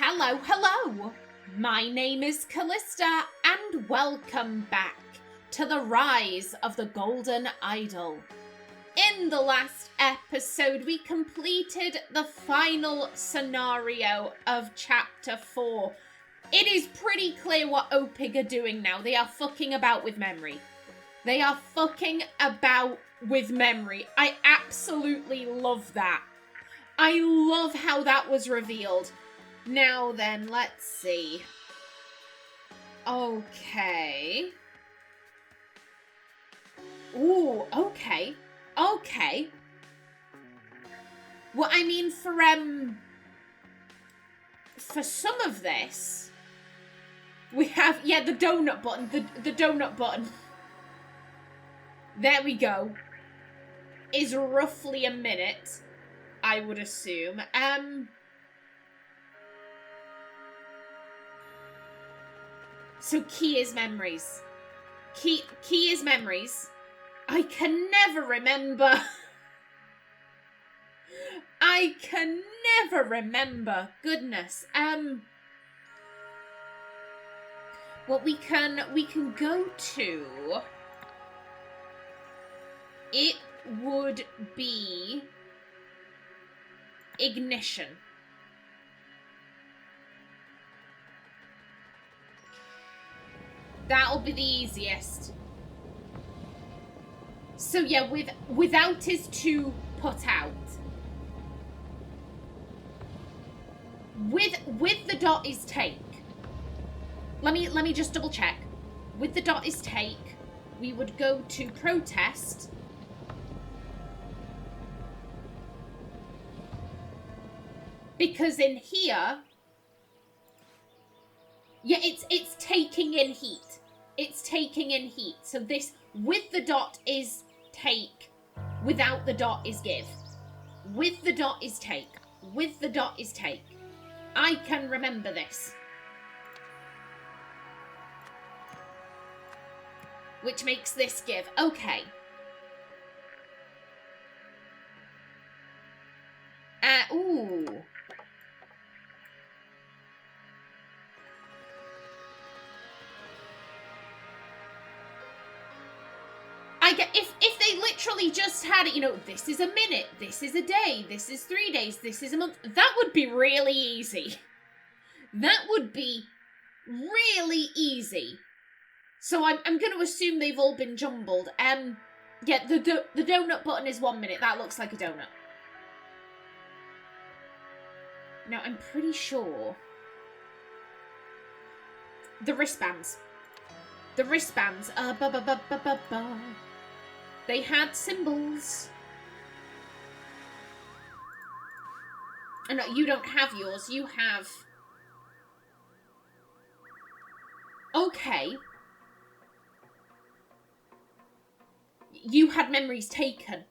Hello! My name is Callista, and welcome back to the Rise of the Golden Idol. In the last episode, we completed the final scenario of Chapter 4. It is pretty clear what OPIG are doing now. They are fucking about with memory. I absolutely love that. I love how that was revealed. Now then, let's see. Okay. Ooh, okay. Well, I mean, for some of this, we have, the donut button, the donut button. There we go. Is roughly a minute, I would assume. So key is memories. Key is memories. I can never remember. Goodness. Well, we can go to. It would be ignition. That'll be the easiest. So yeah, without is to put out. With the dot is take. Let me just double check. With the dot is take, we would go to protest. Because in here, yeah, it's taking in heat. It's taking in heat. So this, with the dot is take, without the dot is give. With the dot is take. With the dot is take. I can remember this. Which makes this give. Okay. Ooh. If they literally just had it, this is a minute, this is a day, this is 3 days, this is a month, that would be really easy. That would be really easy. So I'm going to assume they've all been jumbled. Yeah, the donut button is 1 minute. That looks like a donut. Now, I'm pretty sure the wristbands. They had symbols. Oh, no, you don't have yours. You have... Okay. You had memories taken.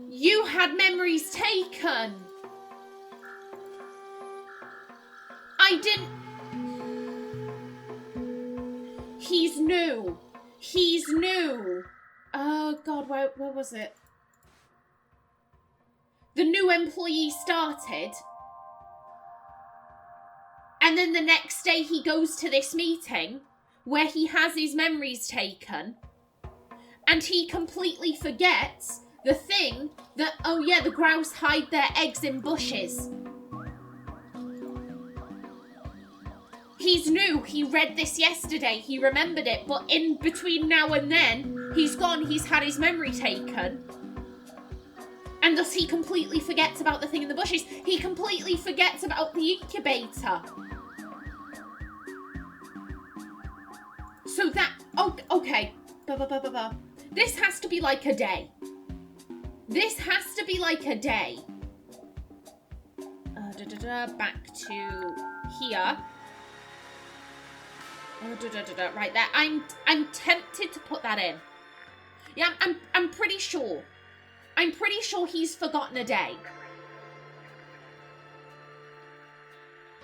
You had memories taken! I didn't... He's new. Oh, God, where was it? The new employee started. And then the next day he goes to this meeting where he has his memories taken. And he completely forgets the thing that, oh yeah, the grouse hide their eggs in bushes. He's new. He read this yesterday. He remembered it. But in between now and then, he's gone. He's had his memory taken. And thus he completely forgets about the thing in the bushes. He completely forgets about the incubator. So that... Oh, okay. This has to be like a day. Back to here. Right there. I'm tempted to put that in. Yeah, I'm pretty sure. I'm pretty sure he's forgotten a day.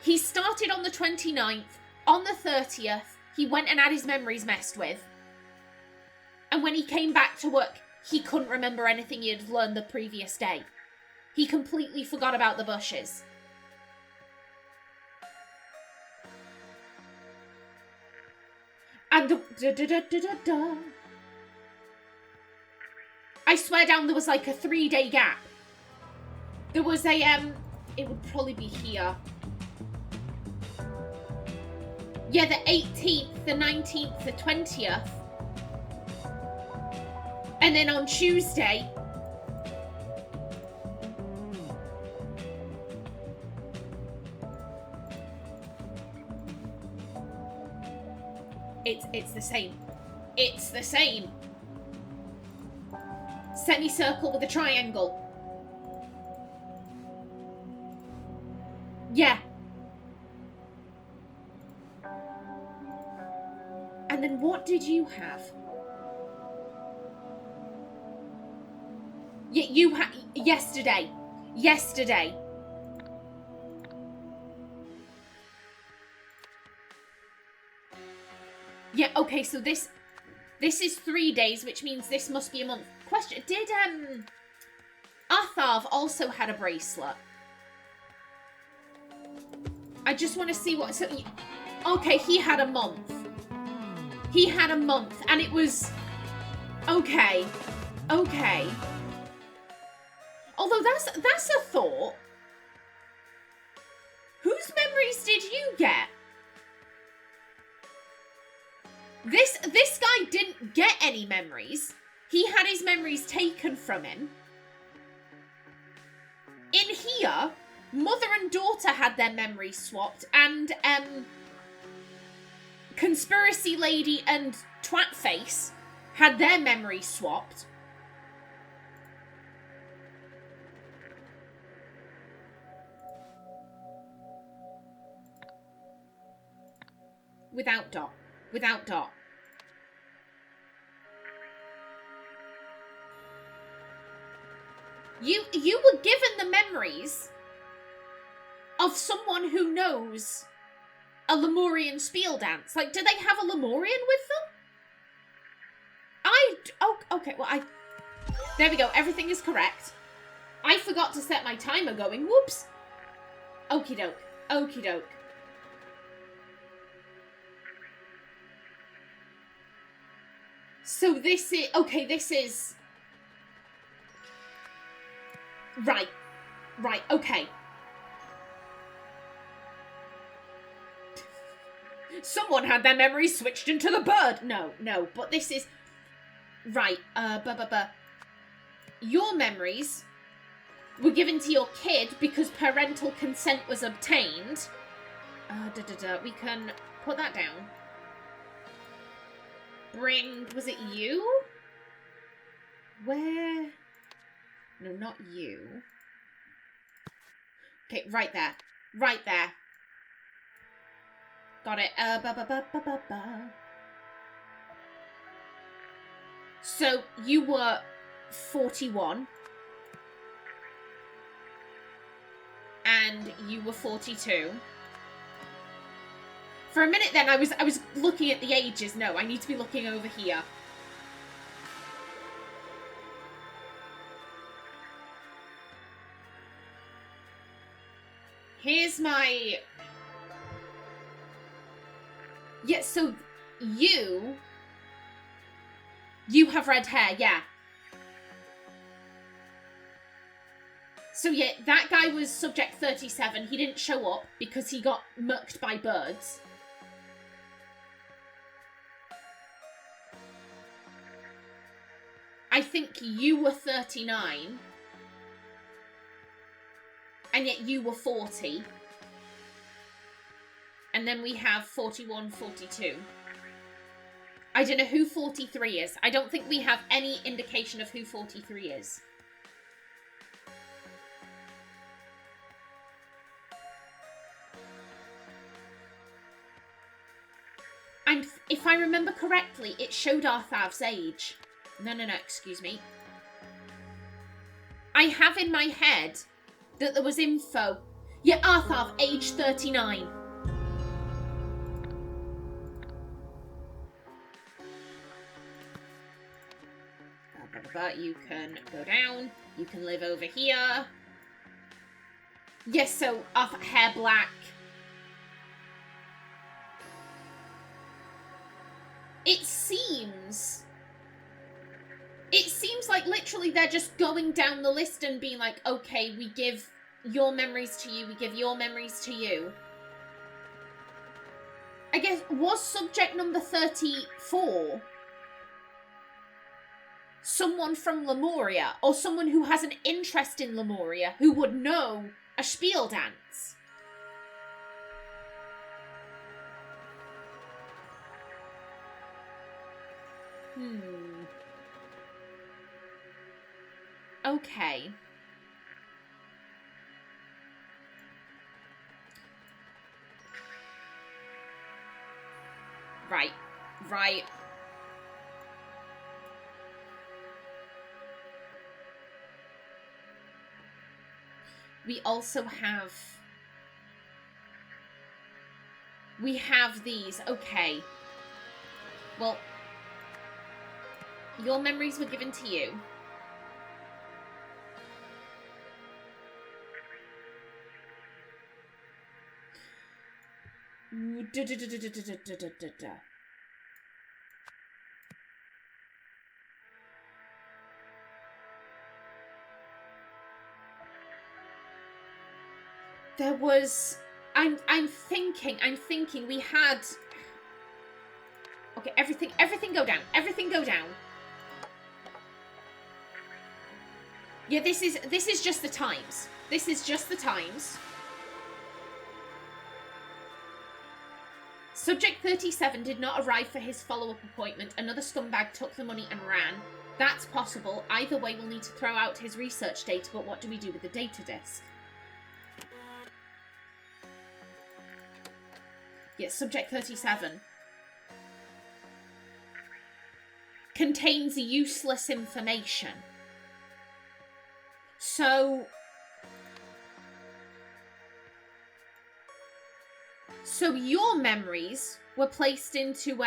He started on the 29th. On the 30th, he went and had his memories messed with. And when he came back to work, he couldn't remember anything he had learned the previous day. He completely forgot about the bushes. And the... I swear down there was like a 3-day gap. There was a, it would probably be here. Yeah, the 18th, the 19th, the 20th. And then on Tuesday... It's the same. It's the same. Semicircle with a triangle. Yeah. And then what did you have? Yeah, you had yesterday. Yesterday. Yeah, okay, so this is 3 days, which means this must be a month. Question, did Atharv also had a bracelet? I just want to see what... So, okay, he had a month. He had a month, and it was... Okay. Okay. Although that's a thought. Whose memories did you get? This guy didn't get any memories. He had his memories taken from him. In here, mother and daughter had their memories swapped, and Conspiracy Lady and Twatface had their memories swapped. Without Dot. Without Dot. You were given the memories of someone who knows a Lemurian spiel dance. Like, do they have a Lemurian with them? Oh, okay, well, there we go, everything is correct. I forgot to set my timer going, whoops. Okie doke, okie doke. So this is, okay, this is... Right, okay. Someone had their memories switched into the bird. No, but this is... Right, Your memories were given to your kid because parental consent was obtained. We can put that down. Bring... Was it you? Where... No, not you. Okay, right there. Right there. Got it. So, you were 41. And you were 42. For a minute then, I was looking at the ages. No, I need to be looking over here. Here's my... Yeah, so you have red hair, yeah. So yeah, that guy was subject 37. He didn't show up because he got mucked by birds. I think you were 39. And yet you were 40. And then we have 41, 42. I don't know who 43 is. I don't think we have any indication of who 43 is. And if I remember correctly, it showed Arthav's age. No, excuse me. I have in my head that there was info. Yeah, Arthav, age 39. You can go down. You can live over here. Yes, so hair black. It seems like literally they're just going down the list and being like, okay, we give your memories to you, we give your memories to you. I guess, was subject number 34 someone from Lemuria, or someone who has an interest in Lemuria, who would know a spiel dance? Okay. Right. We also have... We have these. Okay. Well, your memories were given to you. There was... I'm thinking we had... Okay, everything go down. Everything go down. Yeah, this is just the times. This is just the times. Subject 37 did not arrive for his follow-up appointment. Another scumbag took the money and ran. That's possible. Either way, we'll need to throw out his research data, but what do we do with the data disk? Yes, subject 37 contains useless information. So your memories were placed into,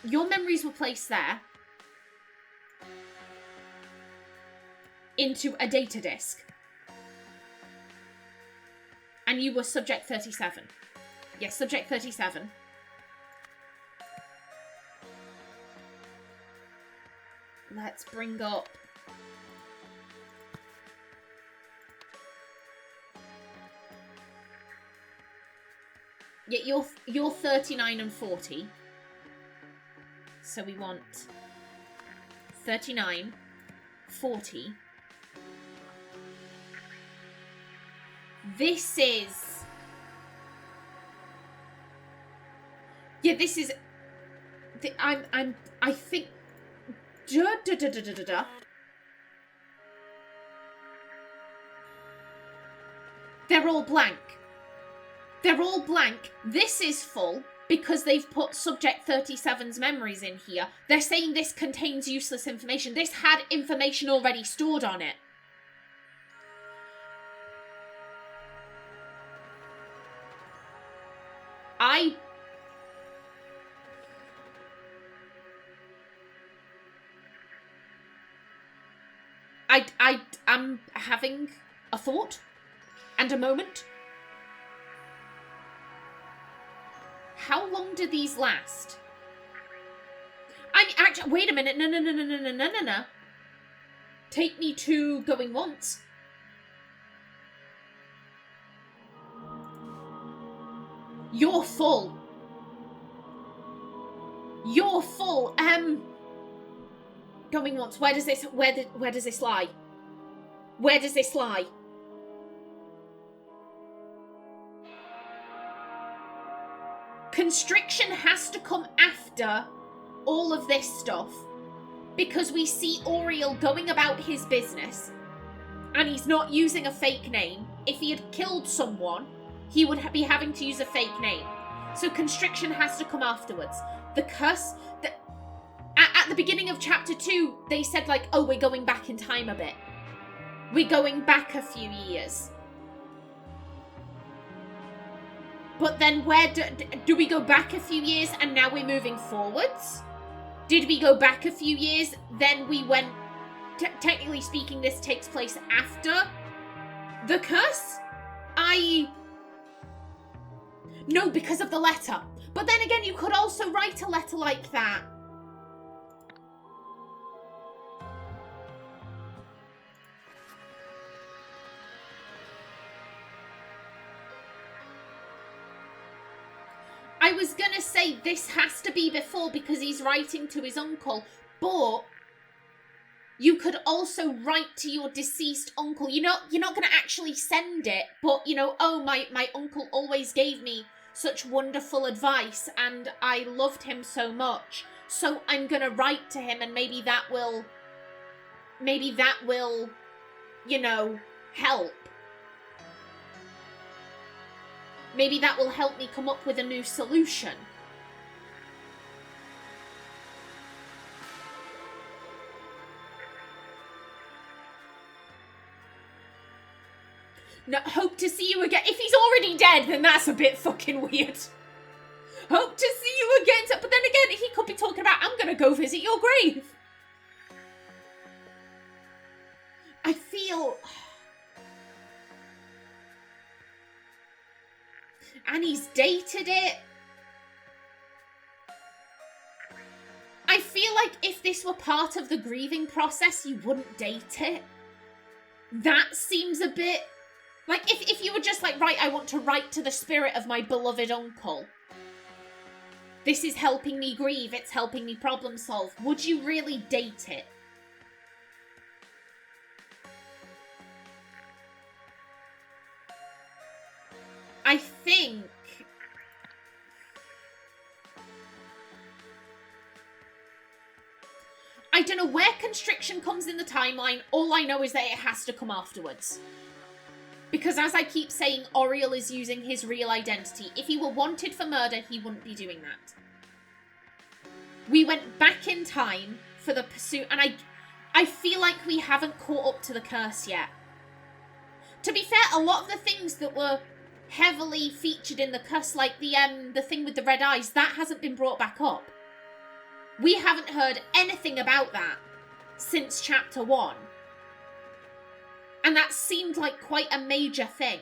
your memories were placed there into a data disk. And you were subject 37. Yes, subject 37. Let's bring up... Yeah, you're 39 and 40. So we want 39, 40. This is... Yeah, this is... I think... They're all blank. They're all blank. This is full because they've put subject 37's memories in here. They're saying this contains useless information. This had information already stored on it. I'm having a thought and a moment. How long do these last? I mean, actually, wait a minute. No. Take me to going once. You're full. You're full. Going once. Where does this lie? Where does this lie? Constriction has to come after all of this stuff because we see Oriel going about his business and he's not using a fake name. If he had killed someone, he would be having to use a fake name. So constriction has to come afterwards. The curse... At the beginning of chapter 2, they said, like, oh, we're going back in time a bit. We're going back a few years. But then where do we go back a few years and now we're moving forwards? Did we go back a few years, then we went... technically speaking, this takes place after The curse? No, because of the letter. But then again, you could also write a letter like that. I was gonna say this has to be before because he's writing to his uncle, but you could also write to your deceased uncle. You're not gonna actually send it, but you know, oh, my uncle always gave me such wonderful advice and I loved him so much. So I'm gonna write to him and maybe that will, you know, help. Maybe that will help me come up with a new solution. No, hope to see you again. If he's already dead, then that's a bit fucking weird. Hope to see you again. But then again, he could be talking about, I'm going to go visit your grave. I feel... And he's dated it. I feel like if this were part of the grieving process, you wouldn't date it. That seems a bit... Like, if you were just like, right, I want to write to the spirit of my beloved uncle. This is helping me grieve, it's helping me problem solve. Would you really date it? I think... I don't know where constriction comes in the timeline. All I know is that it has to come afterwards. Because as I keep saying, Oriel is using his real identity. If he were wanted for murder, he wouldn't be doing that. We went back in time for the pursuit, and I feel like we haven't caught up to the curse yet. To be fair, a lot of the things that were heavily featured in the curse, like the thing with the red eyes, that hasn't been brought back up. We haven't heard anything about that since chapter 1. And that seemed like quite a major thing.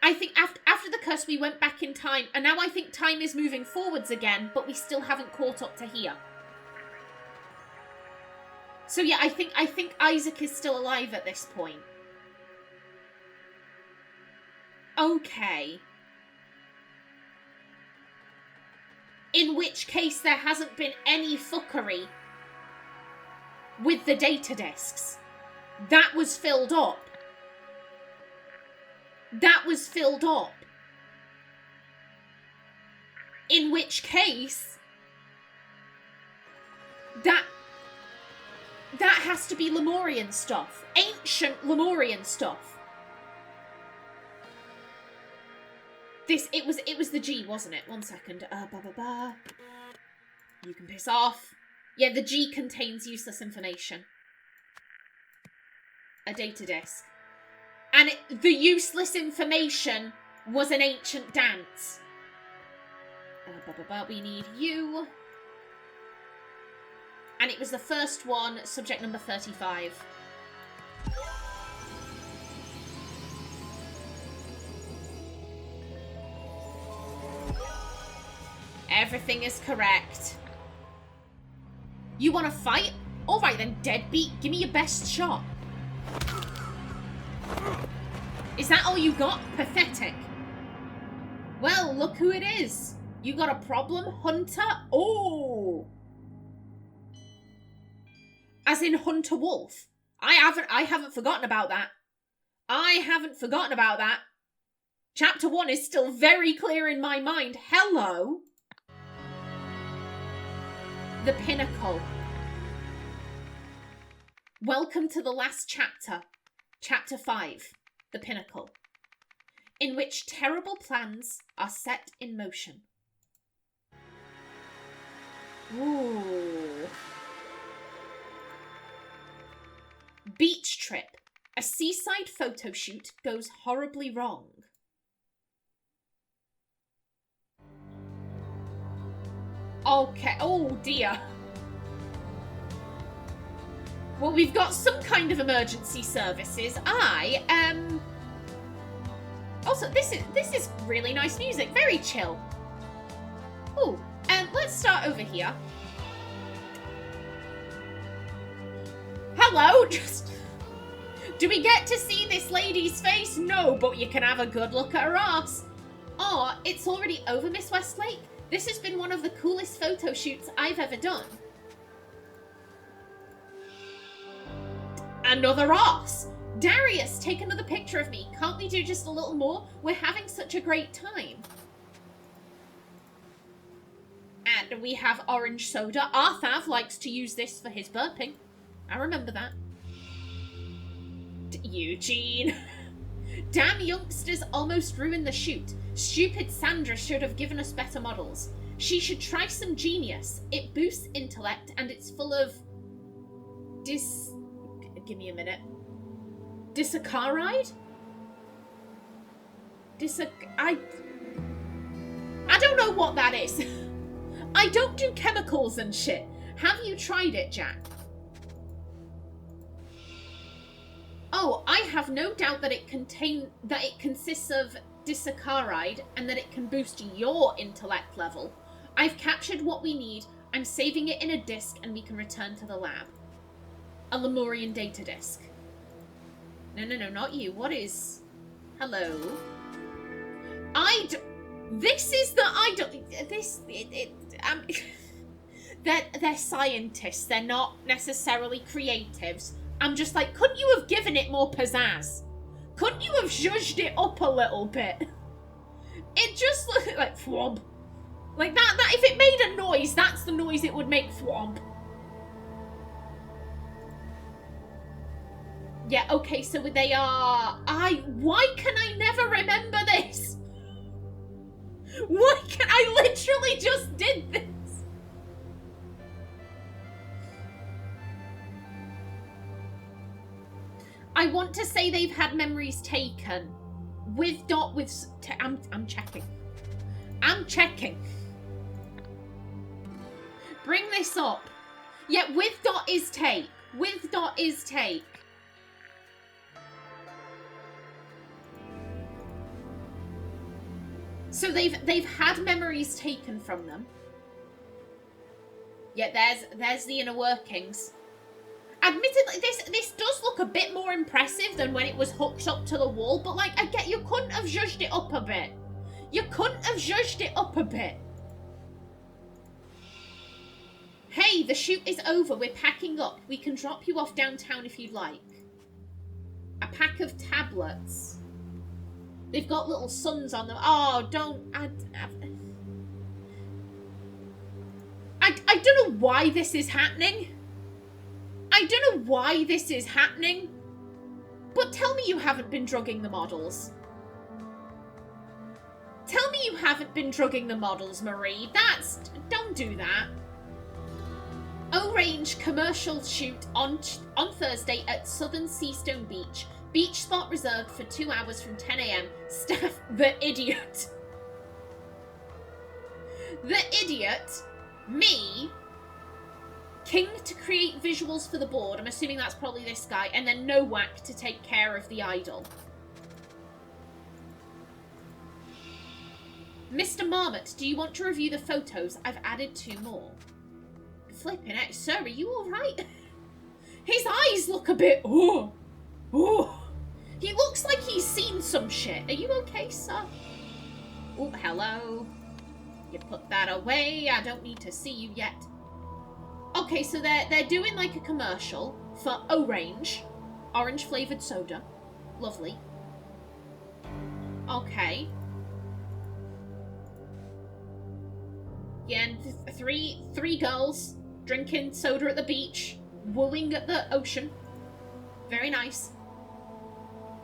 I think after the curse, we went back in time, and now I think time is moving forwards again, but we still haven't caught up to here. So yeah, I think Isaac is still alive at this point. Okay. In which case, there hasn't been any fuckery with the data disks. That was filled up. That was filled up. In which case, that has to be Lemurian stuff. Ancient Lemurian stuff. It was the G, wasn't it? 1 second. You can piss off. Yeah, the G contains useless information. A data disk. And the useless information was an ancient dance. We need you. And it was the first one, subject number 35. Everything is correct. You want to fight? Alright then, deadbeat. Give me your best shot. Is that all you got? Pathetic. Well, look who it is. You got a problem, Hunter? Oh. As in Hunter Wolf. I haven't forgotten about that. I haven't forgotten about that. Chapter 1 is still very clear in my mind. Hello. The Pinnacle. Welcome to the last chapter. Chapter 5. The Pinnacle. In which terrible plans are set in motion. Ooh. Beach trip. A seaside photo shoot goes horribly wrong. Okay. Oh dear. Well, we've got some kind of emergency services. Also, this is really nice music. Very chill. Ooh, let's start over here. Hello, just... Do we get to see this lady's face? No, but you can have a good look at her ass. Oh, it's already over, Miss Westlake. This has been one of the coolest photo shoots I've ever done. Another ass. Darius, take another picture of me. Can't we do just a little more? We're having such a great time. And we have orange soda. Arthav likes to use this for his burping. I remember that. Eugene. Damn youngsters almost ruined the shoot. Stupid Sandra should have given us better models. She should try some genius. It boosts intellect and it's full of... Give me a minute. Disaccharide? I don't know what that is. I don't do chemicals and shit. Have you tried it, Jack? Oh, I have no doubt that it consists of disaccharide and that it can boost your intellect level. I've captured what we need. I'm saving it in a disk and we can return to the lab. A Lemurian data disk. No, not you. What is... Hello? This is the I.D.O.L. They're scientists. They're not necessarily creatives. I'm just like, couldn't you have given it more pizzazz? Couldn't you have zhuzhed it up a little bit? It just looked like thwomp. Like that if it made a noise, that's the noise it would make, thwomp. Yeah, okay, so they are... Why can I never remember this? Why can I literally just did this? I want to say they've had memories taken. With dot with... I'm checking. I'm checking. Bring this up. Yeah, with dot is take. With dot is take. So they've had memories taken from them. Yeah, there's the inner workings. Admittedly, this does look a bit more impressive than when it was hooked up to the wall, but like, I get you couldn't have zhuzhed it up a bit. You couldn't have zhuzhed it up a bit. Hey, the shoot is over. We're packing up. We can drop you off downtown if you'd like. A pack of tablets. They've got little suns on them. Oh, don't... I don't know why this is happening. I don't know why this is happening. But tell me you haven't been drugging the models. Tell me you haven't been drugging the models, Marie. Don't do that. O-Range commercial shoot on Thursday at Southern Seastone Beach. Beach spot reserved for 2 hours from 10 AM. Staff, the idiot. The idiot. Me. King to create visuals for the board. I'm assuming that's probably this guy. And then Nowak to take care of the I.D.O.L. Mr. Marmot, do you want to review the photos? I've added 2 more. Flipping out. Sir, are you alright? His eyes look a bit... Oh. He looks like he's seen some shit. Are you okay, sir? Oh, hello. You put that away. I don't need to see you yet. Okay, so they're doing like a commercial for O-Range. Orange flavoured soda. Lovely. Okay. Yeah, and three girls drinking soda at the beach, wooing at the ocean. Very nice.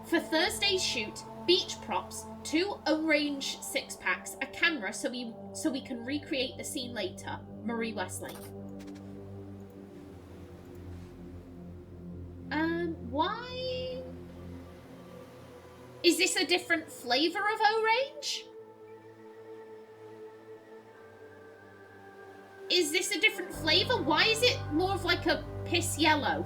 For Thursday's shoot, beach props, 2 O-Range 6-packs, a camera so we can recreate the scene later. Marie Westlake. Why? Is this a different flavour of O-Range? Is this a different flavour? Why is it more of like a piss yellow?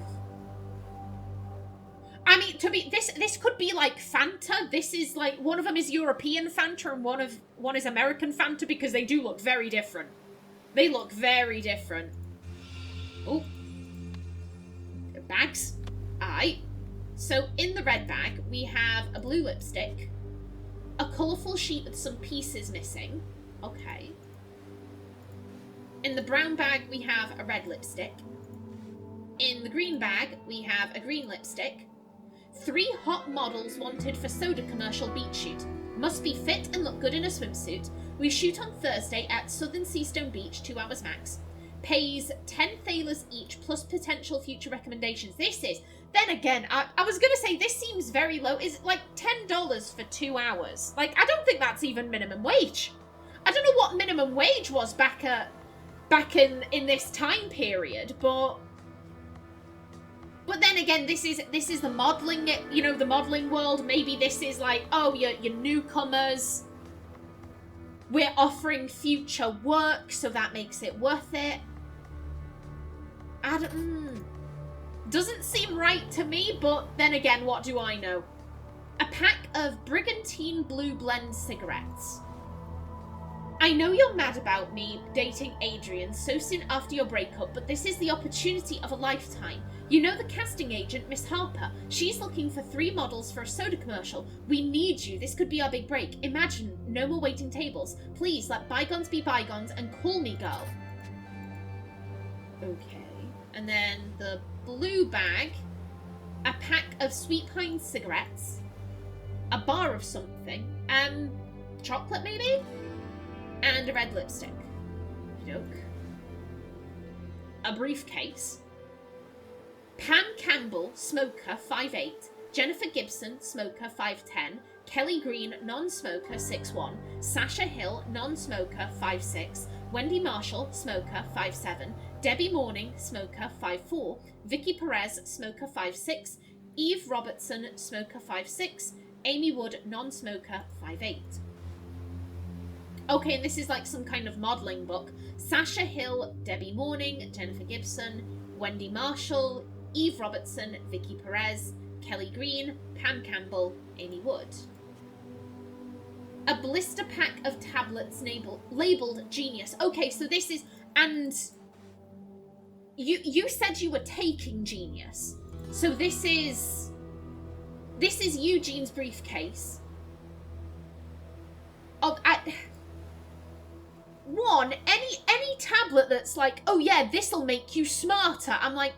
I mean, this could be like Fanta. This is like, one of them is European Fanta and one is American Fanta, because they do look very different. They look very different. Oh. Bags. Aye. So in the red bag, we have a blue lipstick, a colourful sheet with some pieces missing. Okay. In the brown bag, we have a red lipstick. In the green bag, we have a green lipstick. 3 hot models wanted for soda commercial beach shoot. Must be fit and look good in a swimsuit. We shoot on Thursday at Southern Seastone Beach, 2 hours max. Pays 10 thalers each plus potential future recommendations. This is, then again, I was going to say this seems very low. Is it like $10 for 2 hours? Like, I don't think that's even minimum wage. I don't know what minimum wage was back in this time period, but then again, this is the modelling, you know, the modelling world. Maybe this is like, oh, you're newcomers. We're offering future work, so that makes it worth it. Doesn't seem right to me, but then again, what do I know? A pack of Brigantine Blue Blend cigarettes. I know you're mad about me dating Adrian so soon after your breakup, but this is the opportunity of a lifetime. You know the casting agent, Miss Harper. She's looking for 3 models for a soda commercial. We need you. This could be our big break. Imagine, no more waiting tables. Please, let bygones be bygones and call me girl. Okay. And then the blue bag, a pack of Sweet Pine cigarettes, a bar of something, chocolate maybe? And a red lipstick. Joke. A briefcase. Pam Campbell, smoker, 5'8". Jennifer Gibson, smoker, 5'10". Kelly Green, non-smoker, 6'1". Sasha Hill, non-smoker, 5'6". Wendy Marshall, smoker, 5'7". Debbie Morning, smoker, 5'4". Vicky Perez, smoker, 5'6". Eve Robertson, smoker, 5'6". Amy Wood, non-smoker, 5'8". Okay, and this is like some kind of modelling book. Sasha Hill, Debbie Morning, Jennifer Gibson, Wendy Marshall, Eve Robertson, Vicky Perez, Kelly Green, Pam Campbell, Amy Wood. A blister pack of tablets labelled Genius. Okay, so this is, and you said you were taking Genius. So this is Eugene's briefcase. Oh, any tablet that's like, oh yeah, this'll make you smarter. I'm like,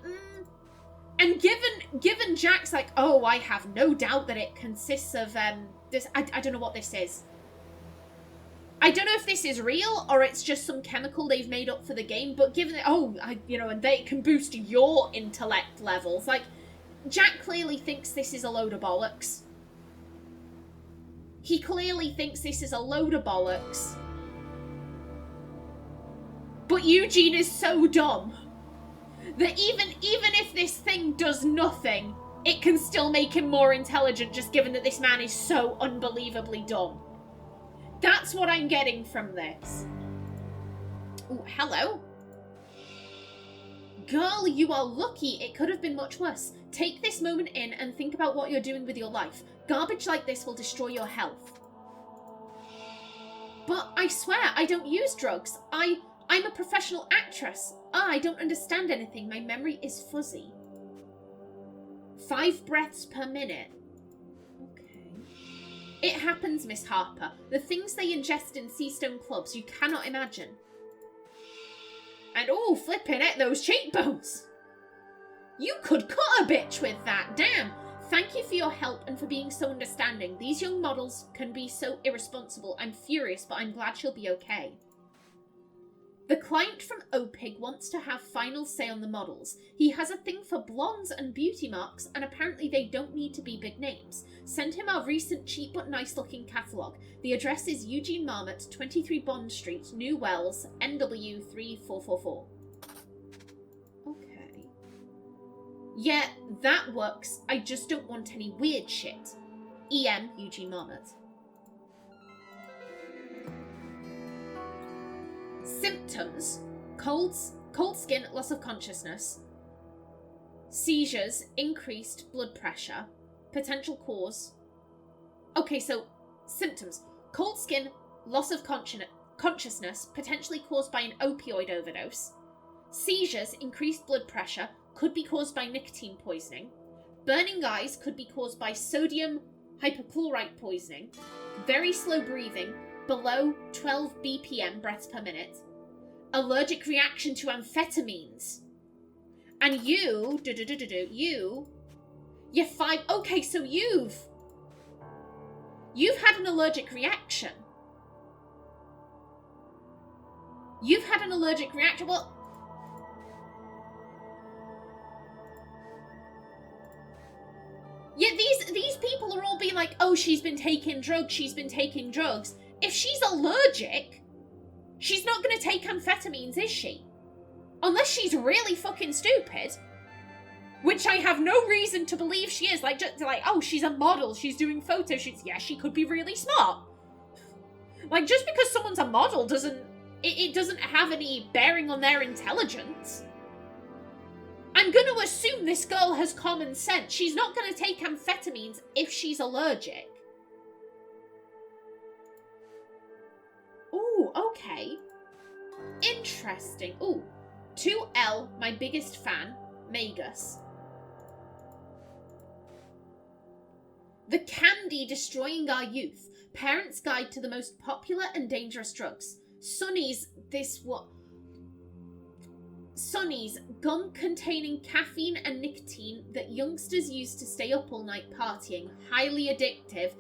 And given Jack's like, oh, I have no doubt that it consists of this. I don't know what this is. I don't know if this is real or it's just some chemical they've made up for the game. But given that, and they can boost your intellect levels. Like, Jack clearly thinks this is a load of bollocks. He clearly thinks this is a load of bollocks. But Eugene is so dumb that even if this thing does nothing, it can still make him more intelligent, just given that this man is so unbelievably dumb. That's what I'm getting from this. Oh, hello. Girl, you are lucky. It could have been much worse. Take this moment in and think about what you're doing with your life. Garbage like this will destroy your health. But I swear, I don't use drugs. I'm a professional actress. I don't understand anything. My memory is fuzzy. 5 breaths per minute. Okay. It happens, Miss Harper. The things they ingest in Seastone clubs, you cannot imagine. And oh, flipping at those cheekbones. You could cut a bitch with that, damn. Thank you for your help and for being so understanding. These young models can be so irresponsible. I'm furious, but I'm glad she'll be okay. The client from OPIG wants to have final say on the models. He has a thing for blondes and beauty marks, and apparently they don't need to be big names. Send him our recent cheap but nice looking catalogue. The address is Eugene Marmot, 23 Bond Street, New Wells, NW 3444. Okay. Yeah, that works. I just don't want any weird shit. EM Eugene Marmot. Symptoms: cold skin, loss of consciousness, seizures, increased blood pressure, potential cause. Okay, so symptoms. Cold skin, loss of consciousness, potentially caused by an opioid overdose. Seizures, increased blood pressure, could be caused by nicotine poisoning. Burning eyes could be caused by sodium hypochlorite poisoning. Very slow breathing, below 12 BPM breaths per minute. Allergic reaction to amphetamines. And you're 5. Okay, so you've had an allergic reaction. You've had an allergic reaction. Well, yeah, these people are all being like, oh, she's been taking drugs, If she's allergic, she's not going to take amphetamines, is she? Unless she's really fucking stupid. Which I have no reason to believe she is. Like, oh, she's a model, she's doing photo shoots. Yeah, she could be really smart. Like, just because someone's a model doesn't have any bearing on their intelligence. I'm going to assume this girl has common sense. She's not going to take amphetamines if she's allergic. Ooh, okay. Interesting. Ooh, 2L, my biggest fan, Magus. The Candy Destroying Our Youth. Parents' Guide to the Most Popular and Dangerous Drugs. Sonny's, Sonny's, gum containing caffeine and nicotine that youngsters use to stay up all night partying. Highly addictive.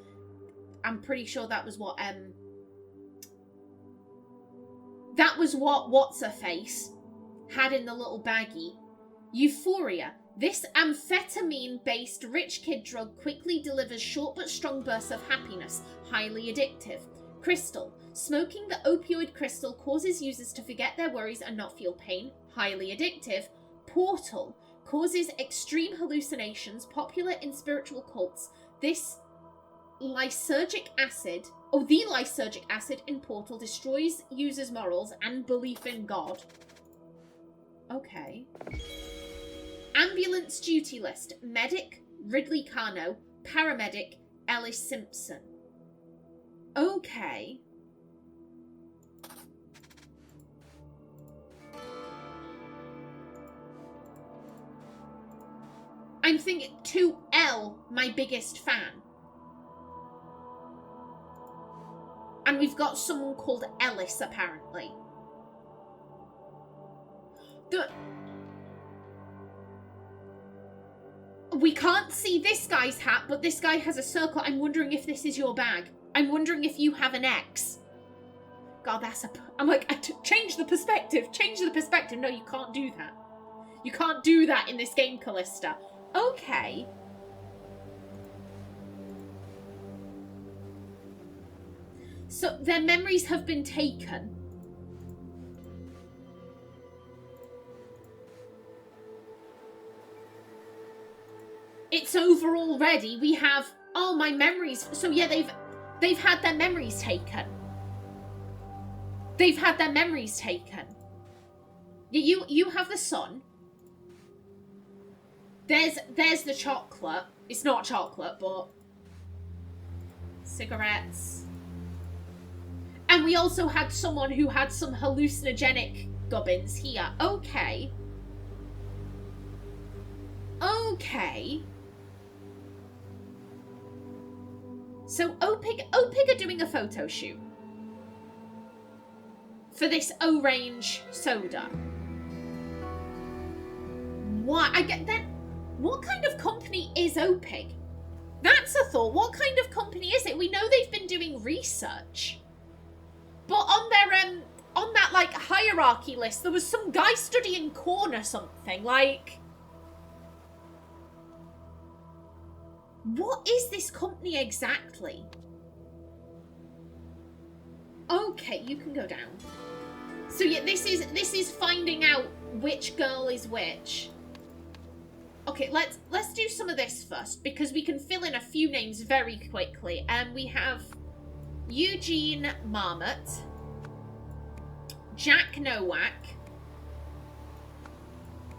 I'm pretty sure that was what, What's-Her-Face had in the little baggie. Euphoria. This amphetamine-based rich kid drug quickly delivers short but strong bursts of happiness. Highly addictive. Crystal. Smoking the opioid crystal causes users to forget their worries and not feel pain. Highly addictive. Portal. Causes extreme hallucinations, popular in spiritual cults. This lysergic acid, the lysergic acid in Portal destroys users' morals and belief in God. Okay. Ambulance duty list. Medic, Ridley Carno. Paramedic, Ellis Simpson. Okay. I'm thinking 2L, my biggest fan. And we've got someone called Ellis, apparently. We can't see this guy's hat, but this guy has a circle. I'm wondering if this is your bag. I'm wondering if you have an X. God, I'm like, change the perspective. No, you can't do that. You can't do that in this game, Kallista. Okay. So their memories have been taken. It's over already. We have, oh, my memories. So yeah, they've had their memories taken. They've had their memories taken. You have the sun. There's the chocolate. It's not chocolate, but cigarettes. And we also had someone who had some hallucinogenic gubbins here. Okay. Okay. So OPIG are doing a photo shoot for this orange soda. Why? I get that. What kind of company is OPIG? That's a thought. What kind of company is it? We know they've been doing research, but on their on that like hierarchy list, there was some guy studying corn or something. Like, what is this company exactly? Okay, you can go down. So yeah, this is finding out which girl is which. Okay, let's do some of this first, because we can fill in a few names very quickly. We have Eugene Marmot, Jack Nowak,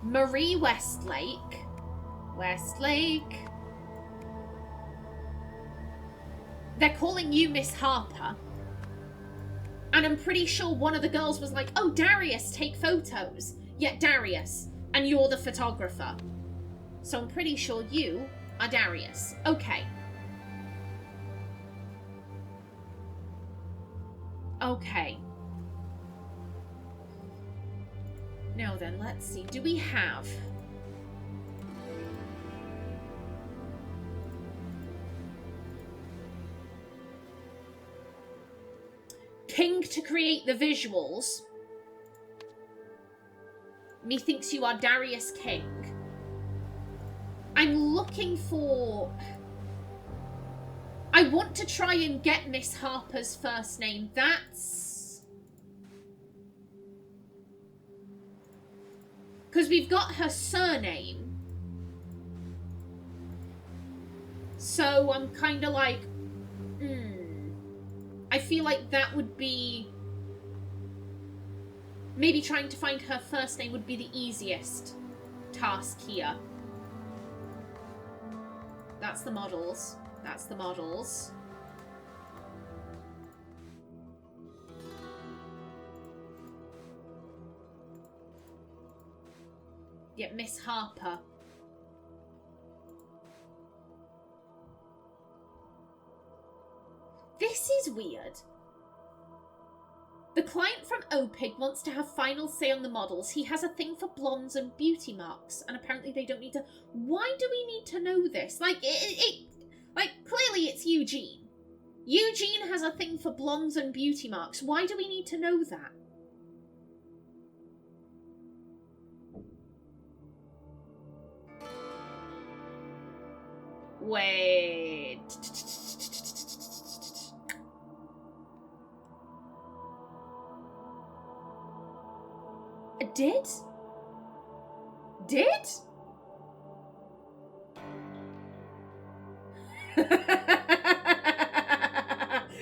Marie Westlake, they're calling you Miss Harper. And I'm pretty sure one of the girls was like, oh, Darius, take photos. Yeah, Darius. And you're the photographer. So I'm pretty sure you are Darius. Okay. Okay. Now then, let's see. Do we have... King to create the visuals. Methinks you are Darius King. I'm looking for... I want to try and get Miss Harper's first name. That's... because we've got her surname. So I'm kind of like... I feel like that would be... maybe trying to find her first name would be the easiest task here. That's the models. That's the models. Get Miss Harper. This is weird. The client from OPIG wants to have final say on the models. He has a thing for blondes and beauty marks, and apparently they don't need to... Why do we need to know this? Like, like, clearly it's Eugene. Eugene has a thing for blondes and beauty marks. Why do we need to know that? Wait... Did?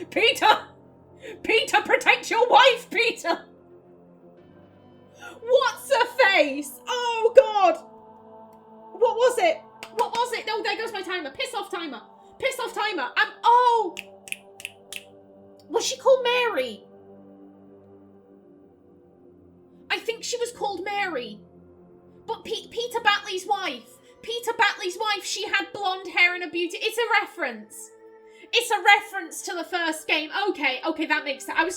Peter, protect your wife, Peter! What's her face? Oh, God! What was it? No, there goes my timer. Piss off timer. Oh! Was she called Mary? I think she was called Mary. But Peter Batley's wife, she had blonde hair and a beauty... It's a reference to the first game. Okay, that makes sense. I'm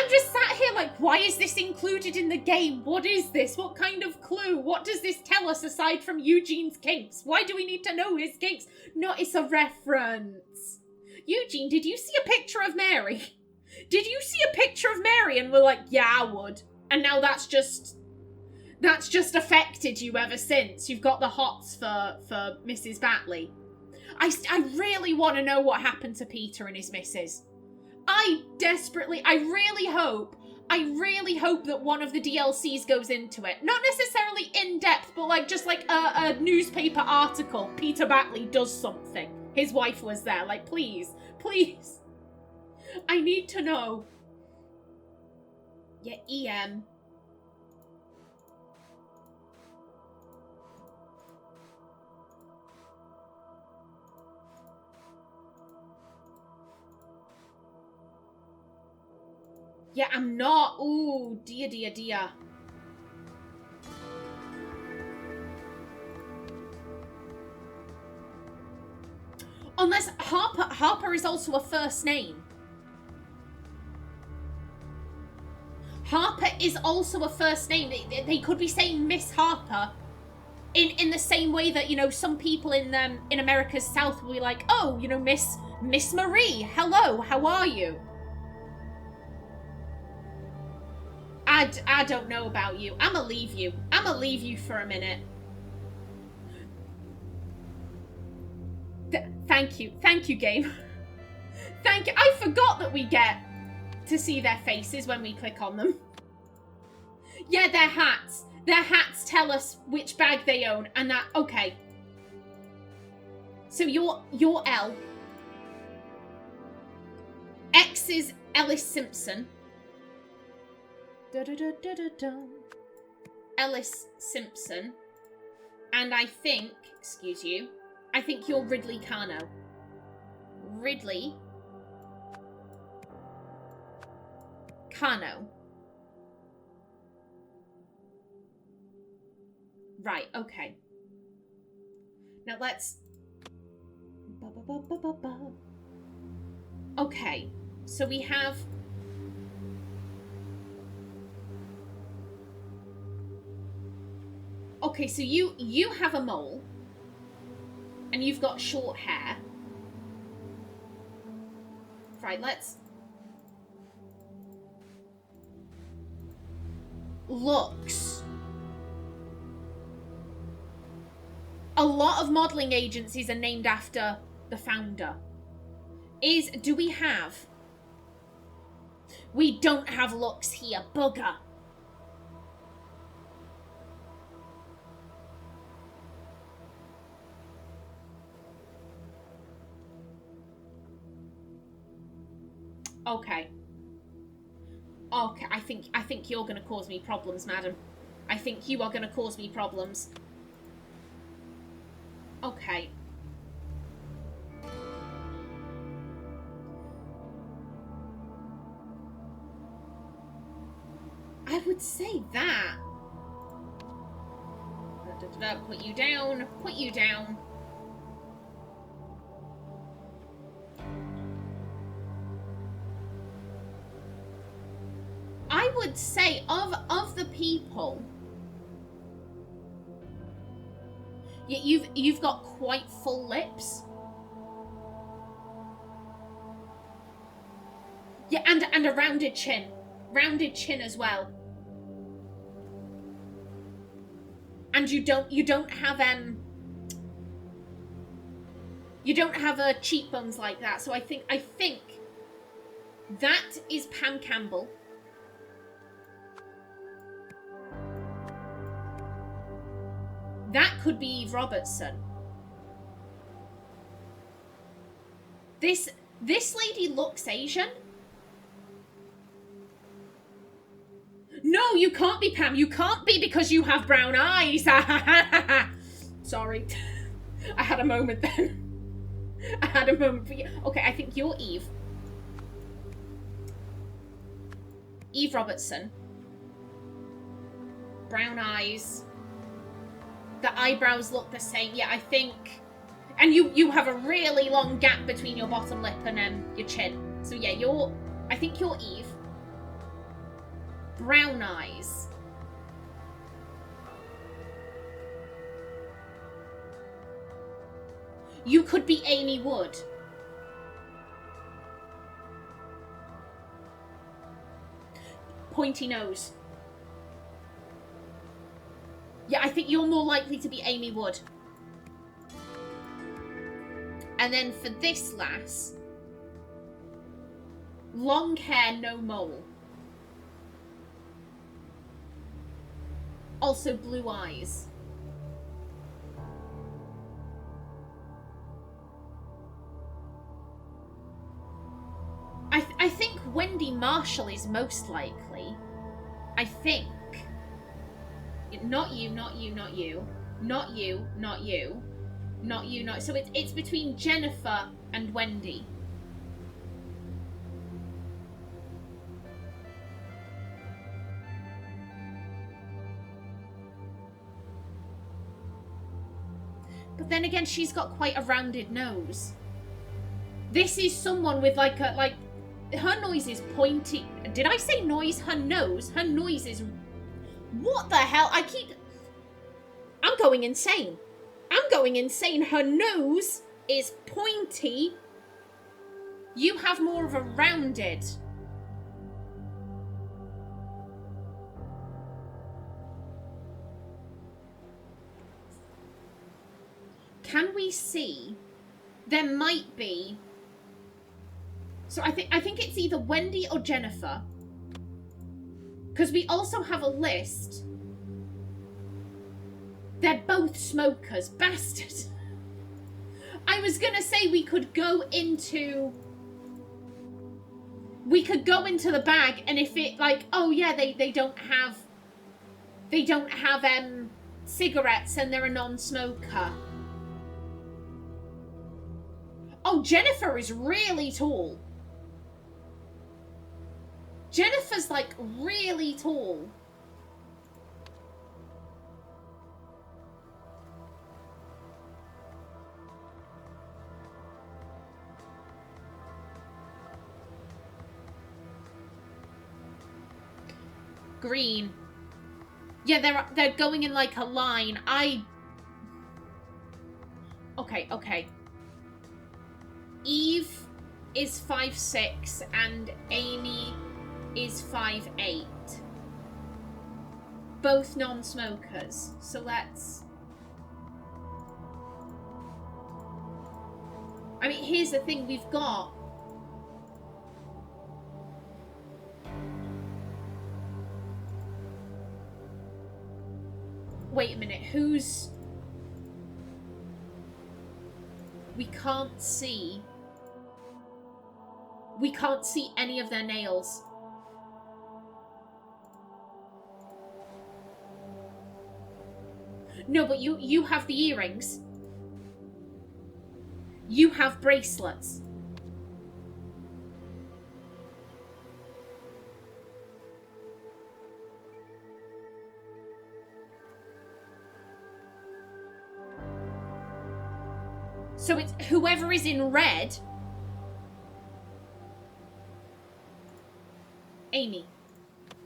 just sat here like, why is this included in the game? What is this? What kind of clue? What does this tell us aside from Eugene's kinks? Why do we need to know his kinks? No, it's a reference. Eugene, did you see a picture of Mary? And we're like, yeah, I would. And now that's just affected you ever since. You've got the hots for Mrs. Batley. I really want to know what happened to Peter and his missus. I really hope that one of the DLCs goes into it. Not necessarily in depth, but like just like a newspaper article. Peter Batley does something. His wife was there. Like, please. I need to know. Yeah, EM. Yeah, I'm not. Ooh, dear. Unless Harper is also a first name. Harper is also a first name. They could be saying Miss Harper in the same way that, you know, some people in America's South will be like, oh, you know, Miss Marie, hello, how are you? I don't know about you. I'ma leave you for a minute. Thank you, game. Thank you. I forgot that we get to see their faces when we click on them. Yeah, their hats. Their hats tell us which bag they own, and that... Okay. So you're L. X is Ellis Simpson. Ellis Simpson. And I think... Excuse you. I think you're Ridley Carno. Ridley, Kano. Right, okay. Now let's... Okay, so we have... Okay, so you have a mole, and you've got short hair. Right, let's... Looks. A lot of modelling agencies are named after the founder. Do we have... We don't have looks here, bugger. Okay. Okay, I think you're gonna cause me problems, madam. I think you are gonna cause me problems. Okay. I would say that. Put you down. Put you down. I would say of the people, you've got quite full lips. Yeah, and a rounded chin as well. And you don't have cheekbones like that. So I think that is Pam Campbell. That could be Eve Robertson. This lady looks Asian. No, you can't be, Pam. You can't be because you have brown eyes. Sorry. I had a moment then. I had a moment for you. Okay, I think you're Eve. Eve Robertson. Brown eyes. The eyebrows look the same. Yeah, I think... And you have a really long gap between your bottom lip and your chin. So yeah, I think you're Eve. Brown eyes. You could be Amy Wood. Pointy nose. Yeah, I think you're more likely to be Amy Wood. And then for this lass, long hair, no mole. Also blue eyes. I think Wendy Marshall is most likely. I think. Not you, not you, not you. Not you, not you. Not you, not... So it's between Jennifer and Wendy. But then again, she's got quite a rounded nose. This is someone with like her nose is pointy. Did I say noise? Her nose? Her nose is... What the hell? I'm going insane. I'm going insane. Her nose is pointy. You have more of a rounded. Can we see? There might be. So I think it's either Wendy or Jennifer. Because we also have a list. They're both smokers. Bastard. I was going to say we could go into the bag, and if it like, oh yeah, they don't have cigarettes and they're a non-smoker. Oh, Jennifer is really tall. Jennifer's, like, really tall. Green. Yeah, they're going in, like, a line. Okay. Eve is 5'6" and Amy is 5'8". Both non-smokers. So let's... I mean, here's the thing. We've got... Wait a minute. Who's... We can't see... We can't see any of their nails. No, but you have the earrings. You have bracelets. So it's whoever is in red. Amy.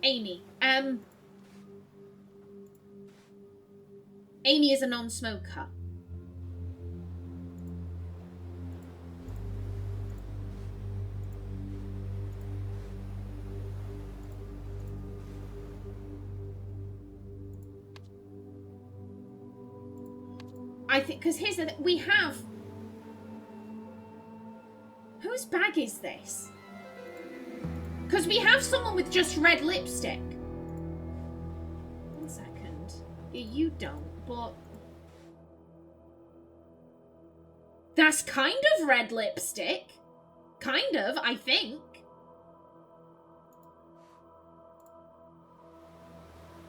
Amy is a non-smoker. I think, because here's the thing, we have... Whose bag is this? Because we have someone with just red lipstick. 1 second. Yeah, you don't, but... That's kind of red lipstick. Kind of, I think.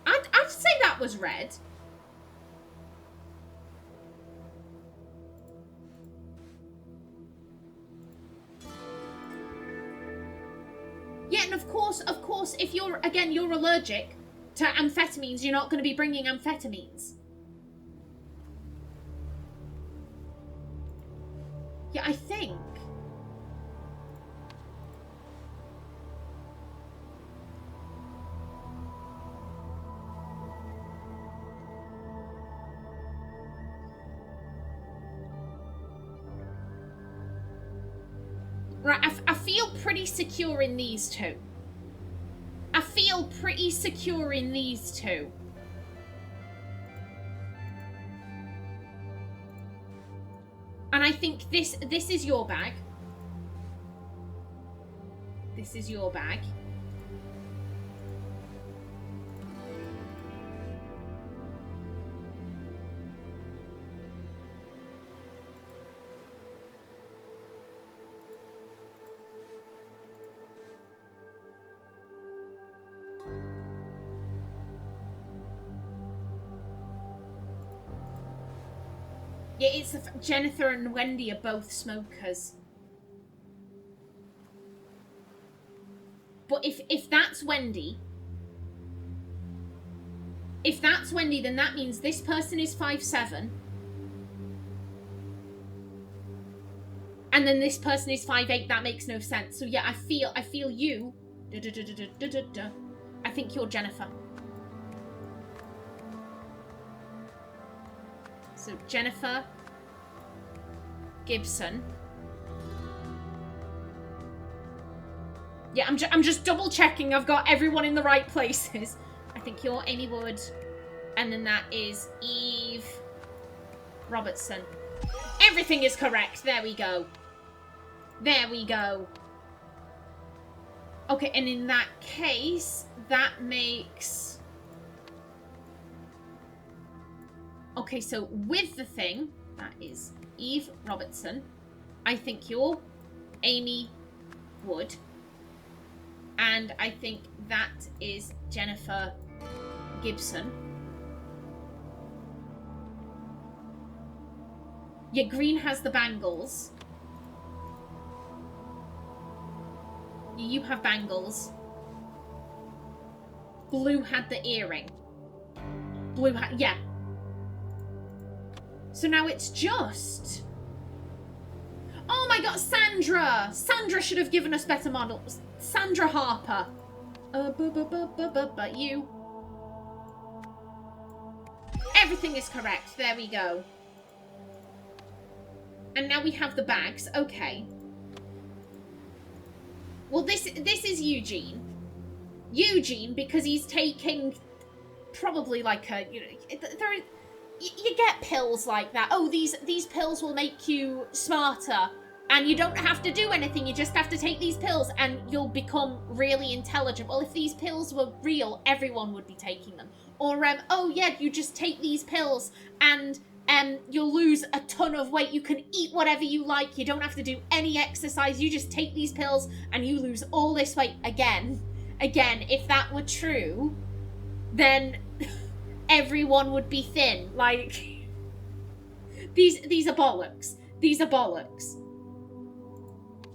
I'd say that was red. Yeah, and of course, if you're allergic to amphetamines, you're not going to be bringing amphetamines. Yeah, I think. Right, I feel pretty secure in these two. And I think this is your bag. This is your bag. Yeah, it's Jennifer and Wendy are both smokers. But if that's Wendy, then that means this person is 5'7", and then this person is 5'8". That makes no sense. So yeah, I feel you. I think you're Jennifer. So Jennifer Gibson. Yeah, I'm just double checking I've got everyone in the right places. I think you're Amy Wood, and then that is Eve Robertson. Everything is correct. There we go. There we go. Okay, and in that case, that makes... Okay, so with the thing, that is Eve Robertson. I think you're Amy Wood. And I think that is Jennifer Gibson. Yeah, green has the bangles. You have bangles. Blue had the earring. Blue had... Yeah. So now it's just... Oh my god, Sandra! Sandra should have given us better models. Sandra Harper. But you. Everything is correct. There we go. And now we have the bags. Okay. Well, this is Eugene. Eugene, because he's taking probably like a, you know, you get pills like that. Oh, these pills will make you smarter, and you don't have to do anything. You just have to take these pills, and you'll become really intelligent. Well, if these pills were real, everyone would be taking them. Or, oh yeah, you just take these pills, and you'll lose a ton of weight. You can eat whatever you like. You don't have to do any exercise. You just take these pills, and you lose all this weight. Again, if that were true, then everyone would be thin. Like, these are bollocks. These are bollocks.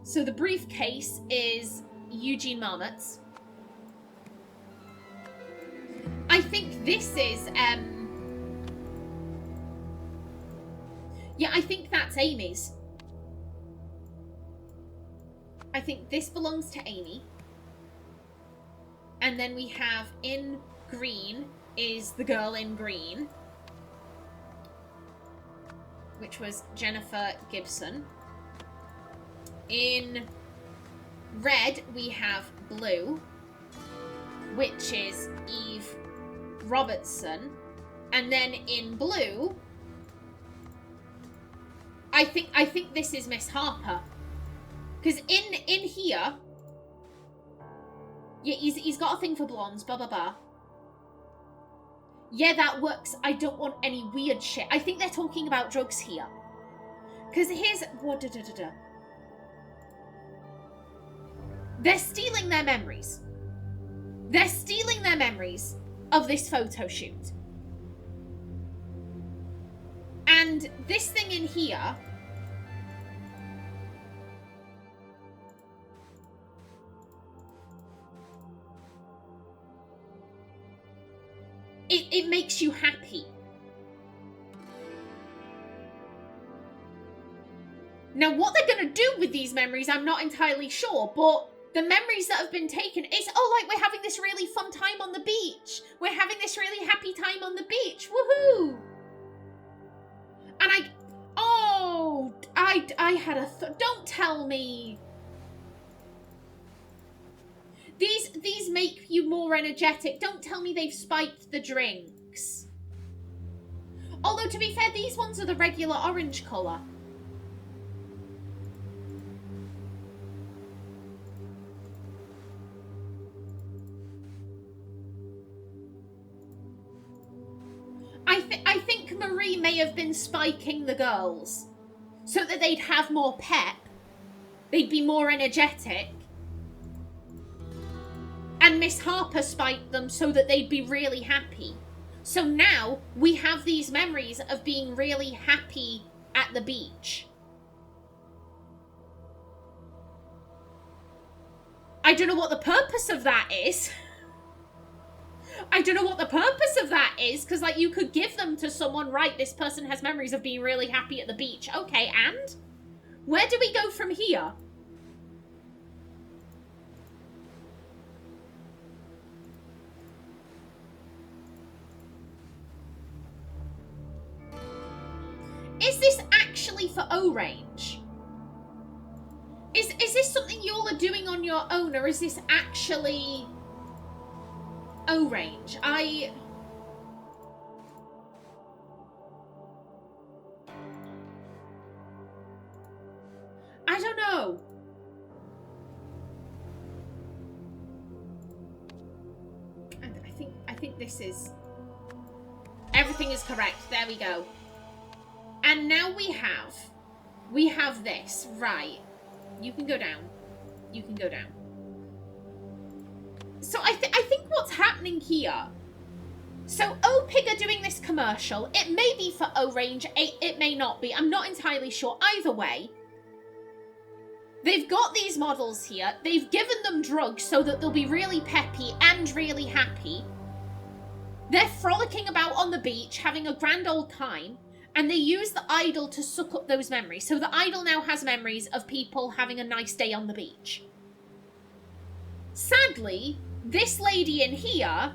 So the briefcase is Eugene Marmot's. I think this is, yeah, I think that's Amy's. I think this belongs to Amy. And then we have in green is the girl in green, which was Jennifer Gibson. In red, we have blue, which is Eve Robertson. And then in blue, I think this is Miss Harper. Because in here, yeah, he's got a thing for blondes, blah, blah, blah. Yeah, that works. I don't want any weird shit. I think they're talking about drugs here. Because here's... What, They're stealing their memories. They're stealing their memories of this photo shoot. And this thing in here... It makes you happy. Now, what they're going to do with these memories, I'm not entirely sure, but the memories that have been taken is, oh, like, we're having this really fun time on the beach. We're having this really happy time on the beach. Woohoo! And I had a, don't tell me. These make you more energetic. Don't tell me they've spiked the drinks. Although, to be fair, these ones are the regular orange colour. I think Marie may have been spiking the girls so that they'd have more pep. They'd be more energetic. And Miss Harper spiked them so that they'd be really happy. So now we have these memories of being really happy at the beach. I don't know what the purpose of that is. I don't know what the purpose of that is, because, like, you could give them to someone, right, this person has memories of being really happy at the beach. Okay, and? Where do we go from here? Is this actually for O-Range? Is this something you all are doing on your own, or is this actually O-Range? I don't know. I think this is... Everything is correct. There we go. And now we have this. Right. You can go down. You can go down. So I think what's happening here... So OPIG are doing this commercial. It may be for O-Range. It may not be. I'm not entirely sure. Either way, They've got these models here. They've given them drugs so that they'll be really peppy and really happy. They're frolicking about on the beach, having a grand old time, and they use the I.D.O.L to suck up those memories. So the I.D.O.L now has memories of people having a nice day on the beach. Sadly, this lady in here,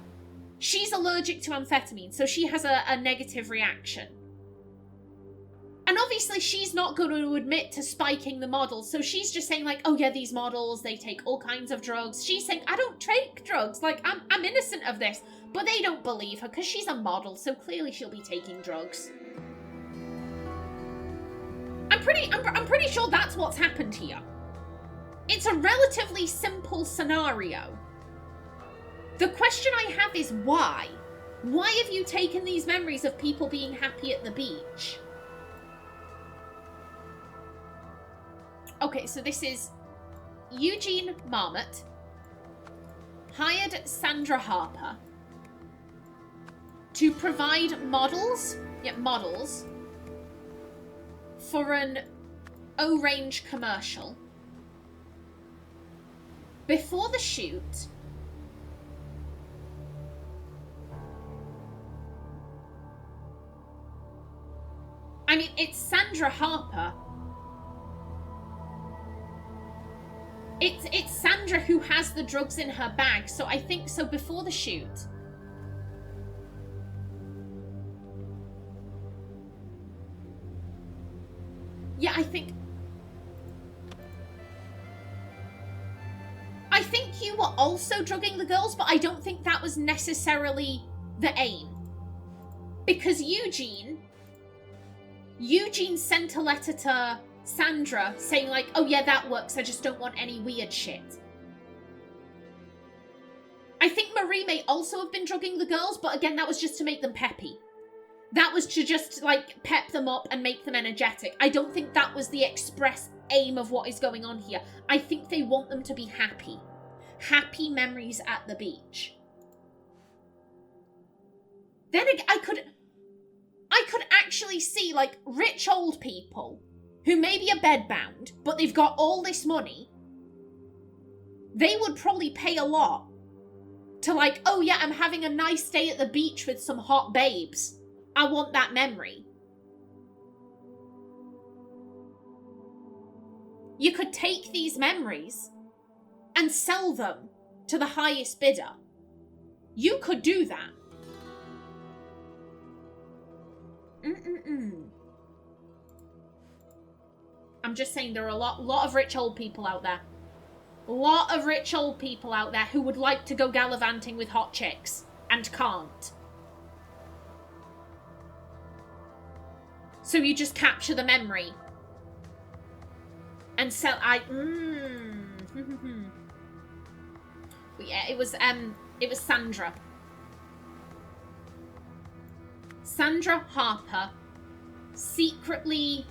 she's allergic to amphetamine, so she has a negative reaction. And obviously she's not going to admit to spiking the models, so she's just saying like, oh yeah, these models, they take all kinds of drugs. She's saying, I don't take drugs, like, I'm innocent of this. But they don't believe her, because she's a model, so clearly she'll be taking drugs. I'm pretty sure that's what's happened here. It's a relatively simple scenario. The question I have is why? Why have you taken these memories of people being happy at the beach? Okay, so this is Eugene Marmot hired Sandra Harper to provide models for an O-Range commercial. Before the shoot, I mean, it's Sandra Harper. It's Sandra who has the drugs in her bag, so I think so before the shoot. Yeah, I think you were also drugging the girls, but I don't think that was necessarily the aim. Because Eugene sent a letter to Sandra saying like, oh yeah, that works, I just don't want any weird shit. I think Marie may also have been drugging the girls, but again, that was just to make them peppy. That was to just, like, pep them up and make them energetic. I don't think that was the express aim of what is going on here. I think they want them to be happy. Happy memories at the beach. Then I could actually see, like, rich old people who maybe are bedbound, but they've got all this money. They would probably pay a lot to, like, oh yeah, I'm having a nice day at the beach with some hot babes. I want that memory. You could take these memories and sell them to the highest bidder. You could do that. I'm just saying there are a lot of rich old people out there. A lot of rich old people out there who would like to go gallivanting with hot chicks and can't. So you just capture the memory and sell. But yeah, it was Sandra. Sandra Harper secretly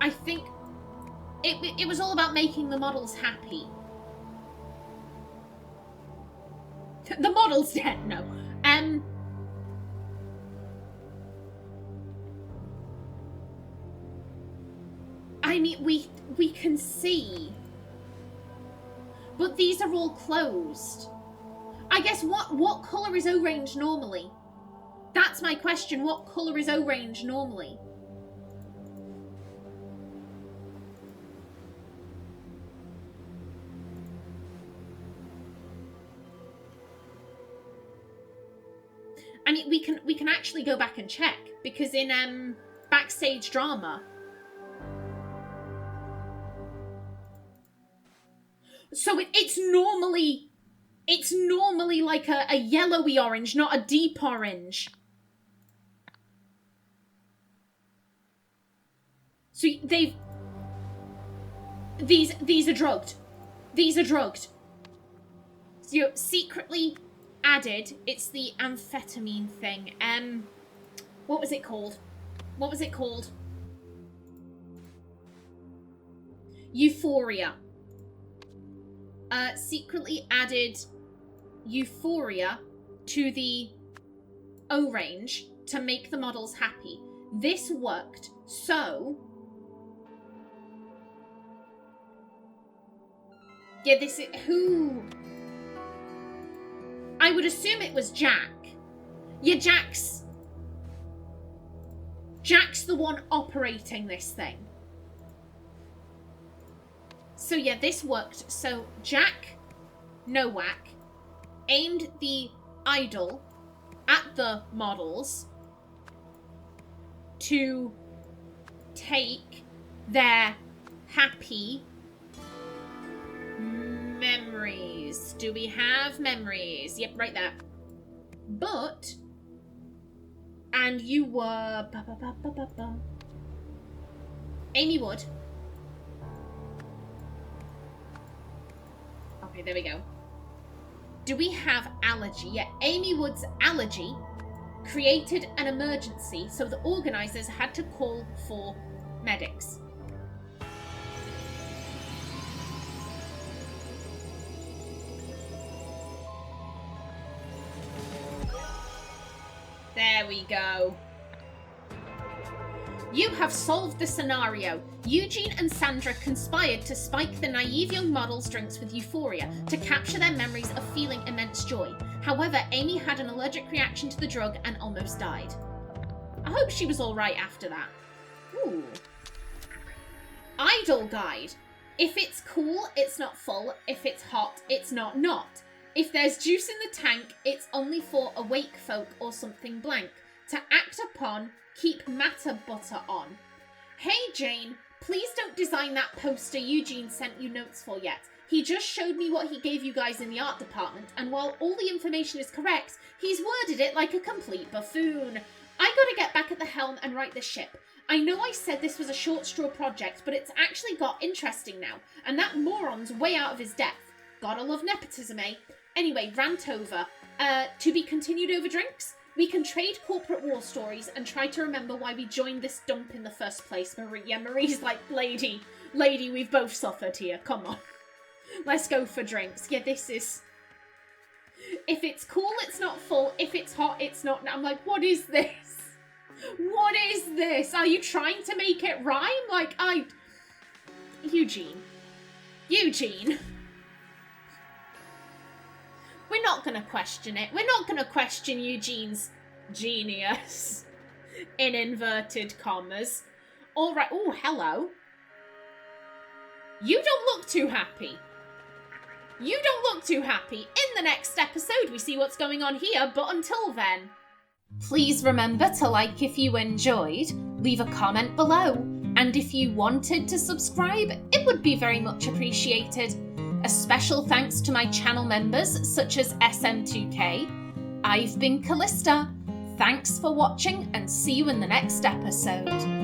I think it was all about making the models happy. The model's dead, no. I mean, we can see. But these are all closed. I guess what colour is O-Range normally? That's my question. What colour is O-Range normally? I mean, we can actually go back and check, because in backstage drama, so it's normally like a yellowy orange, not a deep orange. So these are drugged. These are drugged. So you're secretly added, it's the amphetamine thing. What was it called? What was it called? Euphoria. Secretly added euphoria to the O-range to make the models happy. This worked, so... Yeah, this is... Who? I would assume it was Jack. Yeah, Jack's the one operating this thing. So yeah, this worked. So Jack Nowak aimed the I.D.O.L at the models to take their happy memories. Do we have memories? Yep, right there. But, and you were Amy Wood. Okay, there we go. Do we have allergy? Yeah, Amy Wood's allergy created an emergency, so the organisers had to call for medics. There we go. You have solved the scenario. Eugene and Sandra conspired to spike the naive young models' drinks with euphoria to capture their memories of feeling immense joy. However, Amy had an allergic reaction to the drug and almost died. I hope she was alright after that. Ooh. I.D.O.L guide. If it's cool, it's not full. If it's hot, it's not. If there's juice in the tank, it's only for awake folk or something blank. To act upon, keep matter butter on. Hey Jane, please don't design that poster Eugene sent you notes for yet. He just showed me what he gave you guys in the art department, and while all the information is correct, he's worded it like a complete buffoon. I gotta get back at the helm and right the ship. I know I said this was a short straw project, but it's actually got interesting now, and that moron's way out of his depth. Gotta love nepotism, eh? Anyway, rant over. To be continued over drinks? We can trade corporate war stories and try to remember why we joined this dump in the first place, Marie. Yeah, Marie's like, lady, we've both suffered here. Come on. Let's go for drinks. Yeah, this is... If it's cool, it's not full. If it's hot, it's not... I'm like, what is this? What is this? Are you trying to make it rhyme? Like, Eugene. We're not going to question it. We're not going to question Eugene's genius. In inverted commas. All right. Oh, hello. You don't look too happy. You don't look too happy. In the next episode, we see what's going on here. But until then, please remember to like if you enjoyed. Leave a comment below. And if you wanted to subscribe, it would be very much appreciated. A special thanks to my channel members such as SM2K. I've been Kallista. Thanks for watching and see you in the next episode.